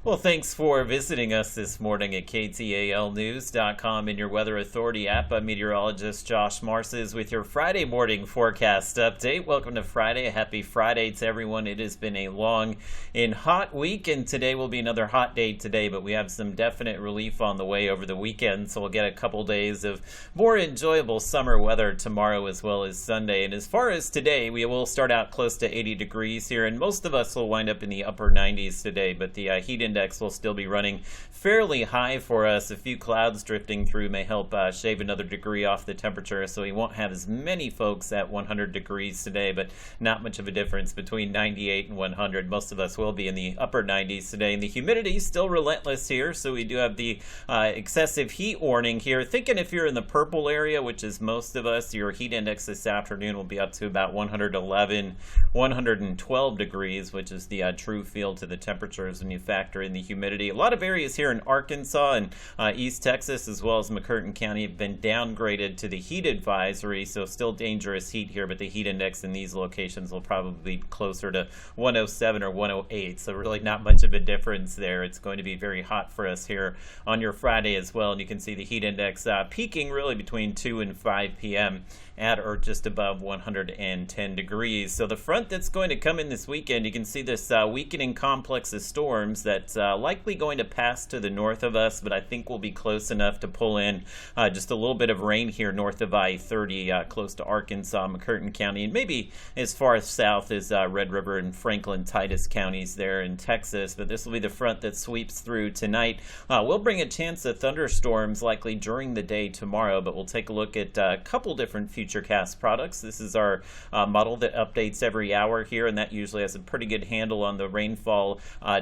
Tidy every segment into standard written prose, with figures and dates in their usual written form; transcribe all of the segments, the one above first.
Well, thanks for visiting us this morning at KTALnews.com and your Weather Authority app. I'm meteorologist Josh Marces with your Friday morning forecast update. Welcome to Friday. Happy Friday to everyone. It has been a long and hot week, and today will be another hot day today, but we have some definite relief on the way over the weekend, so we'll get a couple days of more enjoyable summer weather tomorrow as well as Sunday. And as far as today, we will start out close to 80 degrees here, and most of us will wind up in the upper 90s today, but the heat index will still be running fairly high for us. A few clouds drifting through may help shave another degree off the temperature, so we won't have as many folks at 100 degrees today, but not much of a difference between 98 and 100. Most of us will be in the upper 90s today, and the humidity is still relentless here, so we do have the excessive heat warning here. Thinking if you're in the purple area, which is most of us, your heat index this afternoon will be up to about 111, 112 degrees, which is the true feel to the temperatures when you factor in the humidity. A lot of areas here in Arkansas and East Texas as well as McCurtain County have been downgraded to the heat advisory, so still dangerous heat here, but the heat index in these locations will probably be closer to 107 or 108, so really not much of a difference there. It's going to be very hot for us here on your Friday as well, and you can see the heat index peaking really between 2 and 5 p.m. at or just above 110 degrees. So the front that's going to come in this weekend, you can see this weakening complex of storms that's likely going to pass to the north of us, but I think will be close enough to pull in just a little bit of rain here north of I-30, close to Arkansas, McCurtain County, and maybe as far south as Red River and Franklin, Titus counties there in Texas. But this will be the front that sweeps through tonight. We'll bring a chance of thunderstorms likely during the day tomorrow, but we'll take a look at a couple different FutureCast products. This is our model that updates every hour here, and that usually has a pretty good handle on the rainfall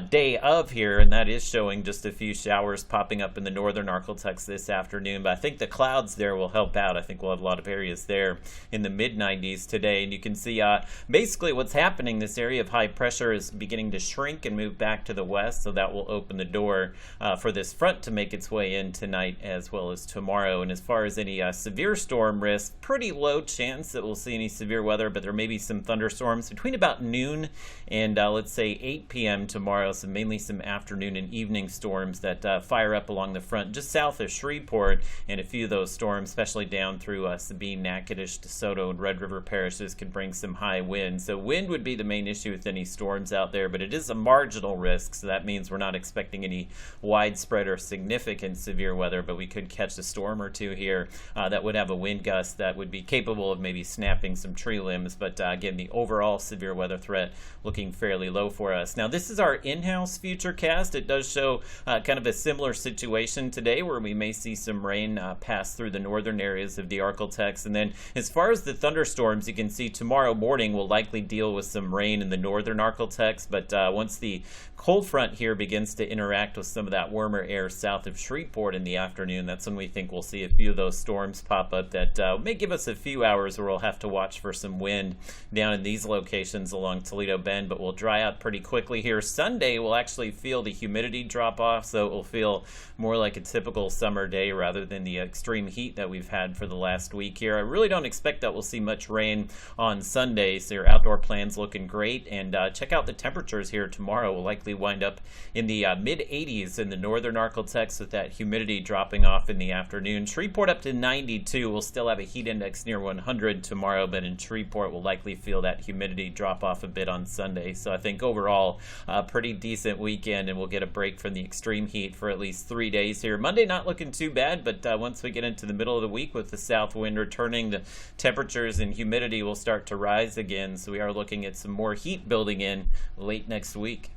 day of here, and that is showing just a few showers popping up in the northern Arklatex this afternoon, but I think the clouds there will help out. I think we'll have a lot of areas there in the mid-90s today, and you can see basically what's happening. This area of high pressure is beginning to shrink and move back to the west, so that will open the door for this front to make its way in tonight as well as tomorrow. And as far as any severe storm risk, pretty low chance that we'll see any severe weather, but there may be some thunderstorms between about noon and let's say 8 p.m. tomorrow, so mainly some afternoon and evening storms that fire up along the front just south of Shreveport, and a few of those storms, especially down through Sabine, Natchitoches, DeSoto, and Red River parishes, could bring some high wind. So wind would be the main issue with any storms out there, but it is a marginal risk, so that means we're not expecting any widespread or significant severe weather, but we could catch a storm or two here that would have a wind gust that would be capable of maybe snapping some tree limbs. But again, the overall severe weather threat looking fairly low for us. Now, this is our in-house FutureCast. It does show kind of a similar situation today where we may see some rain pass through the northern areas of the Arklatex. And then as far as the thunderstorms, you can see tomorrow morning we'll likely deal with some rain in the northern Arklatex, but once the cold front here begins to interact with some of that warmer air south of Shreveport in the afternoon, that's when we think we'll see a few of those storms pop up that may give us a few hours where we'll have to watch for some wind down in these locations along Toledo Bend, but we'll dry out pretty quickly here. Sunday we'll actually feel the humidity drop off, so it will feel more like a typical summer day rather than the extreme heat that we've had for the last week here. I really don't expect that we'll see much rain on Sunday, so your outdoor plans looking great. And check out the temperatures here tomorrow. We'll likely wind up in the mid-80s in the northern Arklatex with that humidity dropping off in the afternoon. Shreveport up to 92. We'll still have a heat index near 100 tomorrow, but in Shreveport we'll likely feel that humidity drop off a bit on Sunday. So I think overall a pretty decent weekend, and we'll get a break from the extreme heat for at least 3 days here. Monday not looking too bad, but once we get into the middle of the week with the south wind returning, the temperatures and humidity will start to rise again. So we are looking at some more heat building in late next week.